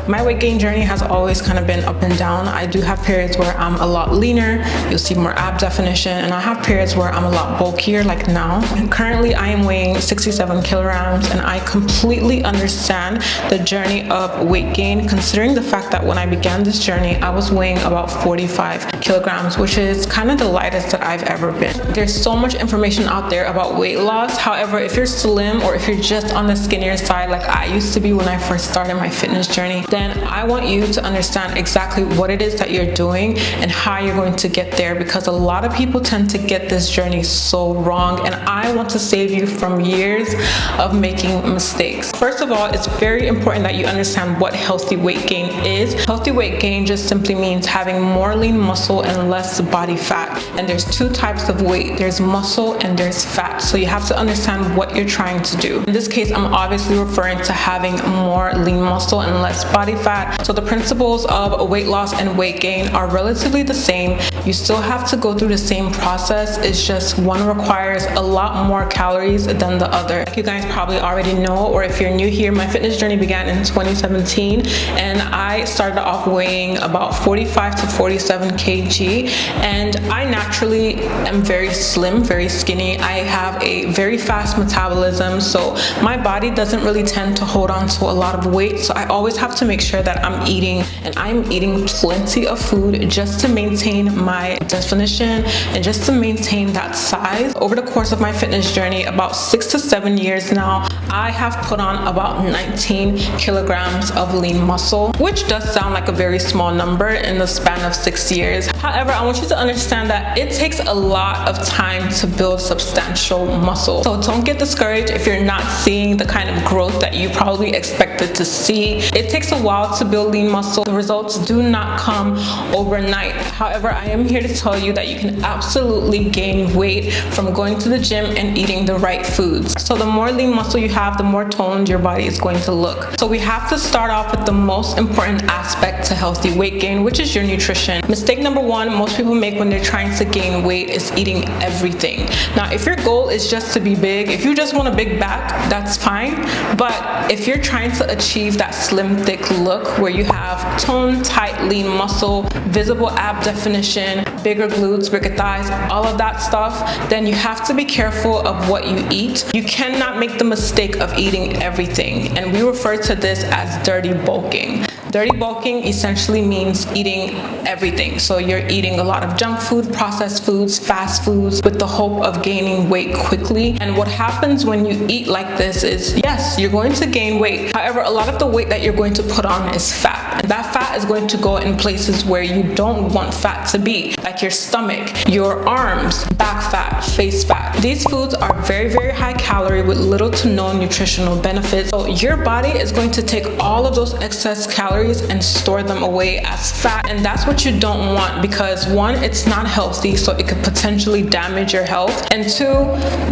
My weight gain journey has always kind of been up and down. I do have periods where I'm a lot leaner, you'll see more ab definition, and I have periods where I'm a lot bulkier, like now. And currently I am weighing 67 kilograms, and I completely understand the journey of weight gain, considering the fact that when I began this journey, I was weighing about 45 kilograms, which is kind of the lightest that I've ever been. There's so much information out there about weight loss. However, if you're slim or if you're just on the skinnier side like I used to be when I first started my fitness journey, then I want you to understand exactly what it is that you're doing and how you're going to get there, because a lot of people tend to get this journey so wrong, and I want to save you from years of making mistakes. First of all, it's very important that you understand what healthy weight gain is. Healthy weight gain just simply means having more lean muscle and less body fat. And there's two types of weight. There's muscle and there's fat. So you have to understand what you're trying to do. In this case, I'm obviously referring to having more lean muscle and less body fat. So the principles of weight loss and weight gain are relatively the same. You still have to go through the same process. It's just one requires a lot more calories than the other. Like you guys probably already know, or if you're new here, my fitness journey began in 2017, and I started off weighing about 45 to 47 kg, and I naturally am very slim, very skinny. I have a very fast metabolism, so my body doesn't really tend to hold on to a lot of weight. So I always have to make sure that I'm eating, and I'm eating plenty of food just to maintain my definition and just to maintain that size. Over the course of my fitness journey, about 6 to 7 years now, I have put on about 19 kilograms of lean muscle, which does sound like a very small number in the span of 6 years. However, I want you to understand that it takes a lot of time to build substantial muscle. So don't get discouraged if you're not seeing the kind of growth that you probably expected to see. It takes a while to build lean muscle. The results do not come overnight. However, I am here to tell you that you can absolutely gain weight from going to the gym and eating the right foods. So the more lean muscle you have, the more toned your body is going to look. So we have to start off with the most important aspect to healthy weight gain, which is your nutrition. Mistake number one most people make when they're trying to gain weight is eating everything. Now, if your goal is just to be big, if you just want a big back, that's fine. But if you're trying to achieve that slim, thick look where you have toned, tight, lean muscle, visible ab definition, bigger glutes, bigger thighs, all of that stuff, then you have to be careful of what you eat. You cannot make the mistake of eating everything. And we refer to this as dirty bulking. Dirty bulking essentially means eating everything. So you're eating a lot of junk food, processed foods, fast foods with the hope of gaining weight quickly. And what happens when you eat like this is, yes, you're going to gain weight. However, a lot of the weight that you're going to put on is fat. And that fat is going to go in places where you don't want fat to be, like your stomach, your arms, back fat, face fat. These foods are very, very high calorie with little to no nutritional benefits. So your body is going to take all of those excess calories and store them away as fat, and that's what you don't want, because one, it's not healthy, so it could potentially damage your health, and two,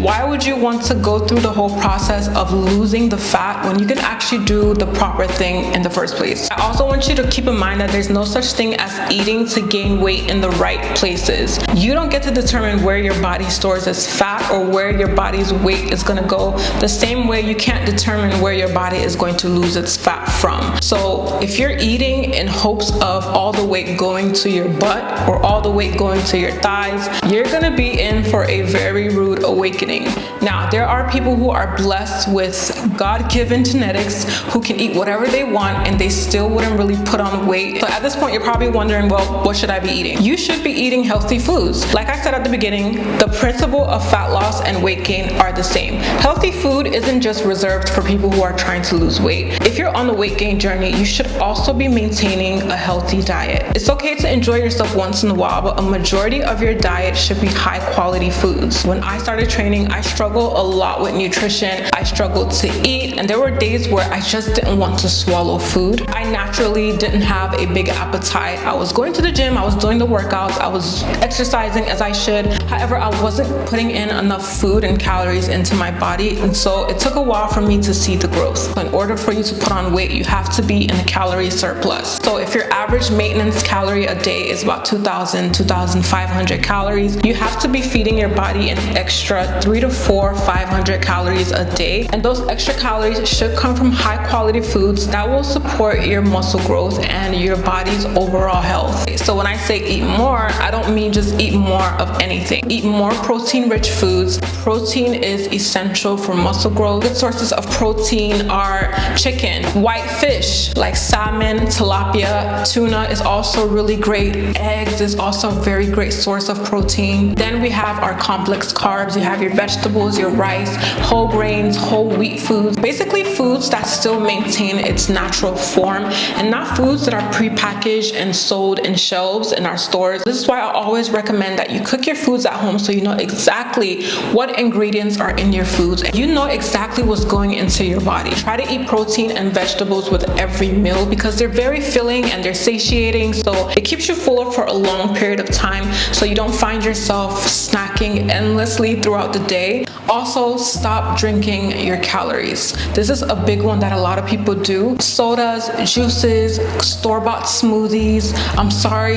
why would you want to go through the whole process of losing the fat when you can actually do the proper thing in the first place? I also want you to keep in mind that there's no such thing as eating to gain weight in the right places. You don't get to determine where your body stores its fat or where your body's weight is going to go, the same way you can't determine where your body is going to lose its fat from. So if you're eating in hopes of all the weight going to your butt or all the weight going to your thighs, you're gonna be in for a very rude awakening. Now, there are people who are blessed with God-given genetics who can eat whatever they want and they still wouldn't really put on weight. So at this point, you're probably wondering, well, what should I be eating? You should be eating healthy foods. Like I said at the beginning, the principle of fat loss and weight gain are the same. Healthy food isn't just reserved for people who are trying to lose weight. If you're on the weight gain journey, you should also be maintaining a healthy diet. It's okay to enjoy yourself once in a while, but a majority of your diet should be high quality foods. When I started training, I struggled a lot with nutrition. I struggled to eat, and there were days where I just didn't want to swallow food. I naturally really didn't have a big appetite. I was going to the gym, I was doing the workouts, I was exercising as I should. However, I wasn't putting in enough food and calories into my body, and so it took a while for me to see the growth. In order for you to put on weight, you have to be in a calorie surplus. So if your average maintenance calorie a day is about 2,500 calories, you have to be feeding your body an extra 500 calories a day. And those extra calories should come from high quality foods that will support your muscle growth and your body's overall health. So when I say eat more, I don't mean just eat more of anything. Eat more protein rich foods. Protein is essential for muscle growth. Good sources of protein are chicken, white fish like salmon, tilapia, tuna is also really great. Eggs is also a very great source of protein. Then we have our complex carbs. You have your vegetables, your rice, whole grains, whole wheat foods, basically foods that still maintain its natural form and not foods that are prepackaged and sold in shelves in our stores. This is why I always recommend that you cook your foods at home so you know exactly what ingredients are in your foods. You know exactly what's going into your body. Try to eat protein and vegetables with every meal because they're very filling and they're satiating, so it keeps you fuller for a long period of time so you don't find yourself snacking endlessly throughout the day. Also, stop drinking your calories. This is a big one that a lot of people do. Sodas, juices, store-bought smoothies,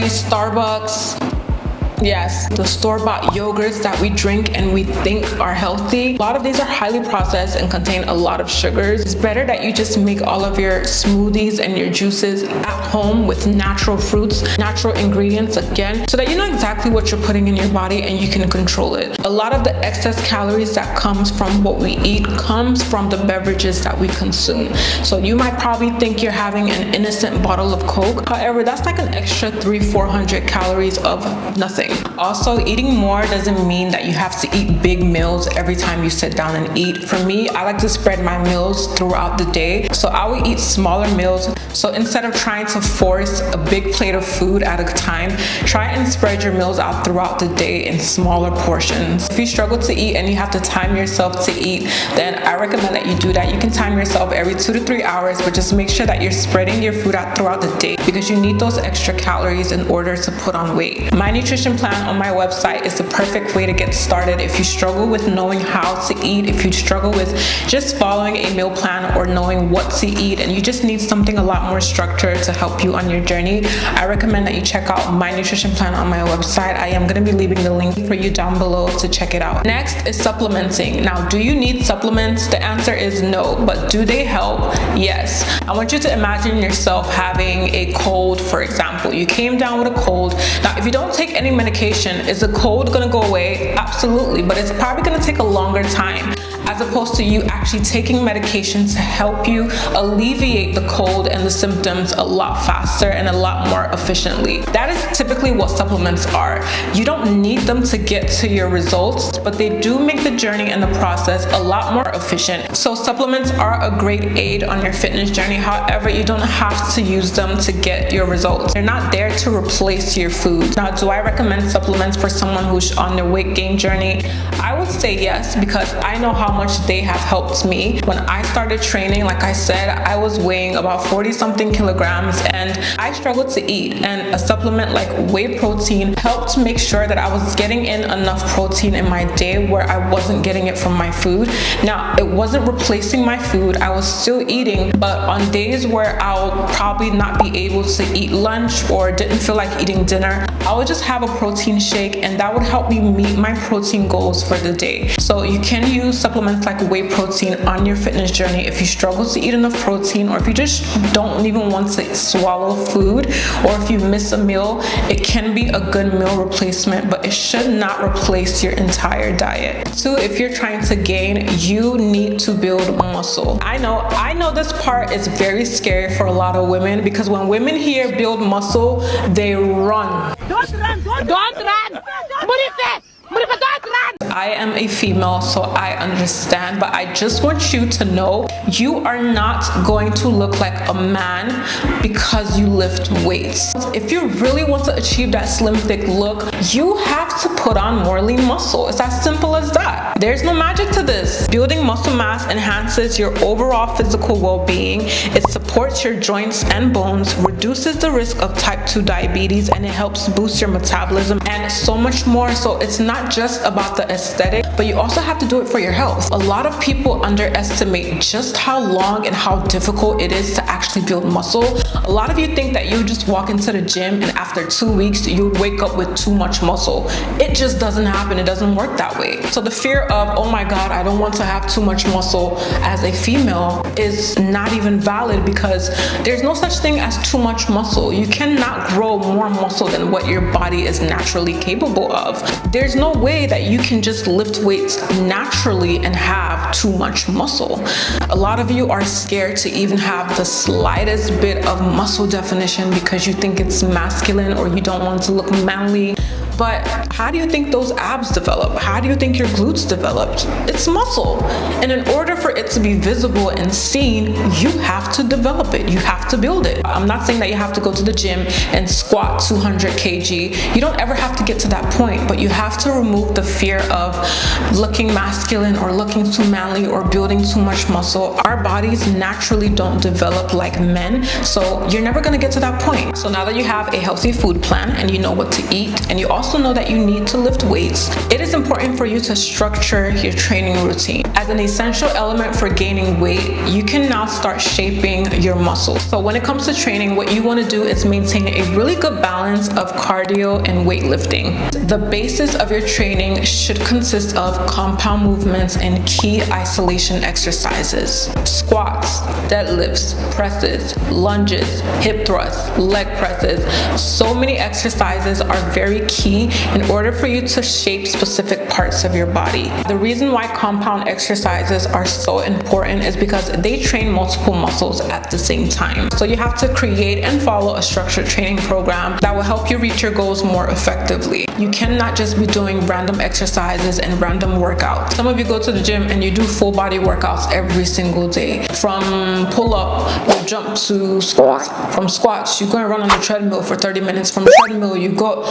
Starbucks. Yes, the store-bought yogurts that we drink and we think are healthy. A lot of these are highly processed and contain a lot of sugars. It's better that you just make all of your smoothies and your juices at home with natural fruits, natural ingredients again, so that you know exactly what you're putting in your body and you can control it. A lot of the excess calories that comes from what we eat comes from the beverages that we consume. So you might probably think you're having an innocent bottle of Coke. However, that's like an extra 400 calories of nothing. Also, eating more doesn't mean that you have to eat big meals every time you sit down and eat. For me, I like to spread my meals throughout the day, so I will eat smaller meals. So instead of trying to force a big plate of food at a time, try and spread your meals out throughout the day in smaller portions. If you struggle to eat and you have to time yourself to eat, then I recommend that you do that. You can time yourself every 2 to 3 hours, but just make sure that you're spreading your food out throughout the day because you need those extra calories in order to put on weight. My nutrition plan on my website is the perfect way to get started if you struggle with knowing how to eat, if you struggle with just following a meal plan or knowing what to eat and you just need something a lot more structured to help you on your journey. I recommend that you check out my nutrition plan on my website. I am going to be leaving the link for you down below to check it out. Next is supplementing. Now, do you need supplements? The answer is no, but do they help? Yes. I want you to imagine yourself having a cold, for example. You came down with a cold. Now, if you don't take any medication, is the cold going to go away? Absolutely, but it's probably going to take a longer time as opposed to you actually taking medication to help you alleviate the cold and the symptoms a lot faster and a lot more efficiently. That is typically what supplements are. You don't need them to get to your results, but they do make the journey and the process a lot more efficient. So supplements are a great aid on your fitness journey. However, you don't have to use them to get your results. They're not there to replace your food. Now, do I recommend supplements for someone who's on their weight gain journey? I would say yes, because I know how much they have helped me. When I started training, like I said, I was weighing about 40 something kilograms and I struggled to eat, and a supplement like whey protein helped make sure that I was getting in enough protein in my day where I wasn't getting it from my food. Now, it wasn't replacing my food. I was still eating, but on days where I'll probably not be able to eat lunch or didn't feel like eating dinner, I would just have a protein shake and that would help me meet my protein goals for the day. So you can use supplements like whey protein on your fitness journey if you struggle to eat enough protein, or if you just don't even want to swallow food, or if you miss a meal. It can be a good meal replacement, but it should not replace your entire diet. 2, if you're trying to gain, you need to build muscle. I know this part is very scary for a lot of women, because when women hear build muscle, they run. Don't run! Don't run! I am a female, so I understand, but I just want you to know you are not going to look like a man because you lift weights. If you really want to achieve that slim thick look, you have to put on more lean muscle. It's as simple as that. There's no magic to this. Building muscle mass enhances your overall physical well-being. It supports your joints and bones, reduces the risk of type 2 diabetes, and it helps boost your metabolism and so much more. So it's not just about the aesthetic, but you also have to do it for your health. A lot of people underestimate just how long and how difficult it is to actually build muscle. A lot of you think that you just walk into the gym and after 2 weeks you would wake up with too much muscle. It just doesn't happen. It doesn't work that way. So the fear of, oh my God, I don't want to have too much muscle as a female is not even valid, because there's no such thing as too much muscle. You cannot grow more muscle than what your body is naturally capable of. There's no way that you can just lift weights naturally and have too much muscle. A lot of you are scared to even have the slightest bit of muscle definition because you think it's masculine or you don't want to look manly. But how do you think those abs develop? How do you think your glutes developed? It's muscle. And in order for it to be visible and seen, you have to develop it. You have to build it. I'm not saying that you have to go to the gym and squat 200 kg. You don't ever have to get to that point, but you have to remove the fear of looking masculine or looking too manly or building too much muscle. Our bodies naturally don't develop like men, so you're never gonna get to that point. So now that you have a healthy food plan and you know what to eat, and you also know that you need to lift weights, it is important for you to structure your training routine. As an essential element for gaining weight, you can now start shaping your muscles. So when it comes to training, what you want to do is maintain a really good balance of cardio and weightlifting. The basis of your training should consist of compound movements and key isolation exercises. Squats, deadlifts, presses, lunges, hip thrusts, leg presses. So many exercises are very key in order for you to shape specific parts of your body. The reason why compound exercises are so important is because they train multiple muscles at the same time. So you have to create and follow a structured training program that will help you reach your goals more effectively. You cannot just be doing random exercises and random workouts. Some of you go to the gym and you do full body workouts every single day. From pull up, you jump to squats. From squats, you go and run on the treadmill for 30 minutes. From treadmill, you go,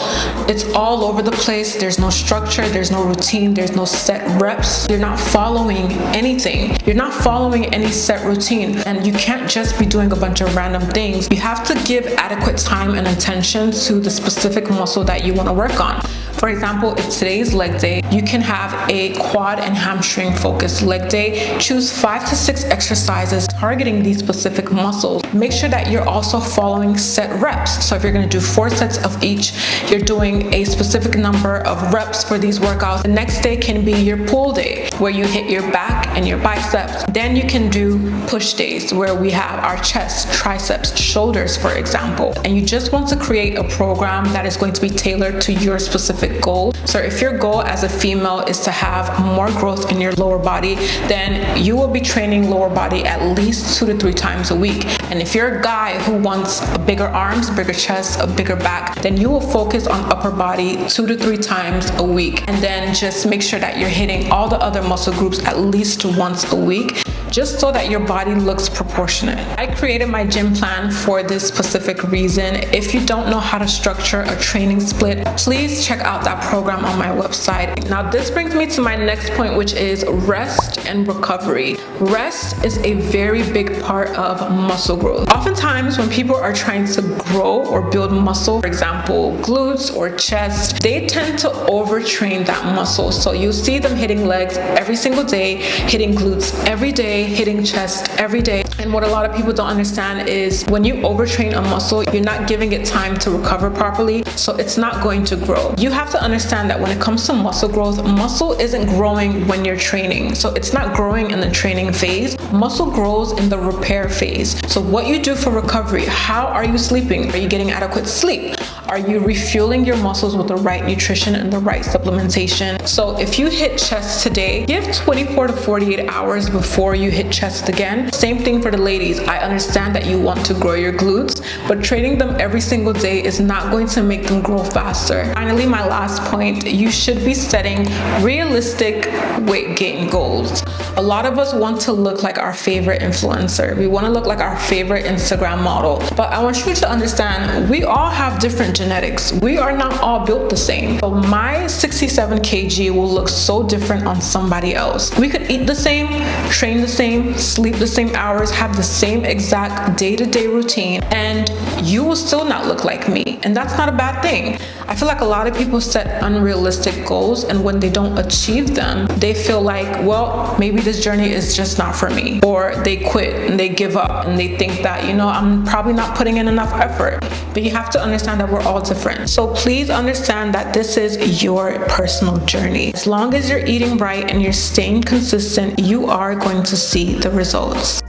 it's all over the place. There's no structure, there's no routine, there's no set reps. You're not following anything. You're not following any set routine, and you can't just be doing a bunch of random things. You have to give adequate time and attention to the specific muscle that you want to work on. For example, if today's leg day, you can have a quad and hamstring focused leg day. Choose 5 to 6 exercises targeting these specific muscles. Make sure that you're also following set reps. So if you're going to do 4 sets of each, you're doing a specific number of reps for these workouts. The next day can be your pull day, where you hit your back and your biceps. Then you can do push days, where we have our chest, triceps, shoulders, for example. And you just want to create a program that is going to be tailored to your specific goal. So if your goal as a female is to have more growth in your lower body, then you will be training lower body at least 2 to 3 times a week. And if you're a guy who wants a bigger arms, bigger chest, a bigger back, then you will focus on upper body 2 to 3 times a week. And then just make sure that you're hitting all the other muscle groups at least once a week, just so that your body looks proportionate. I created my gym plan for this specific reason. If you don't know how to structure a training split, please check out that program on my website. Now this brings me to my next point, which is rest and recovery. Rest is a very big part of muscle growth. Oftentimes when people are trying to grow or build muscle, for example, glutes or chest, they tend to overtrain that muscle. So you see them hitting legs every single day, hitting glutes every day, hitting chest every day. And what a lot of people don't understand is when you overtrain a muscle, you're not giving it time to recover properly, so it's not going to grow. You have to understand that when it comes to muscle growth, muscle isn't growing when you're training. So it's not growing in the training phase. Muscle grows in the repair phase. So what you do for recovery, how are you sleeping? Are you getting adequate sleep? Are you refueling your muscles with the right nutrition and the right supplementation? So if you hit chest today, give 24 to 48 hours before you hit chest again. Same thing for the ladies. I understand that you want to grow your glutes, but training them every single day is not going to make them grow faster. Finally, my last point, you should be setting realistic weight gain goals. A lot of us want to look like our favorite influencer. We want to look like our favorite Instagram model. But I want you to understand, we all have different genetics. We are not all built the same. So my 67 kg will look so different on somebody else. We could eat the same, train the same, sleep the same hours, have the same exact day-to-day routine, and you will still not look like me. And that's not a bad thing. I feel like a lot of people set unrealistic goals, and when they don't achieve them, they feel like, well, maybe this journey is just not for me. Or they quit and they give up and they think that, I'm probably not putting in enough effort. But you have to understand that we're all different. So please understand that this is your personal journey. As long as you're eating right and you're staying consistent, you are going to see the results.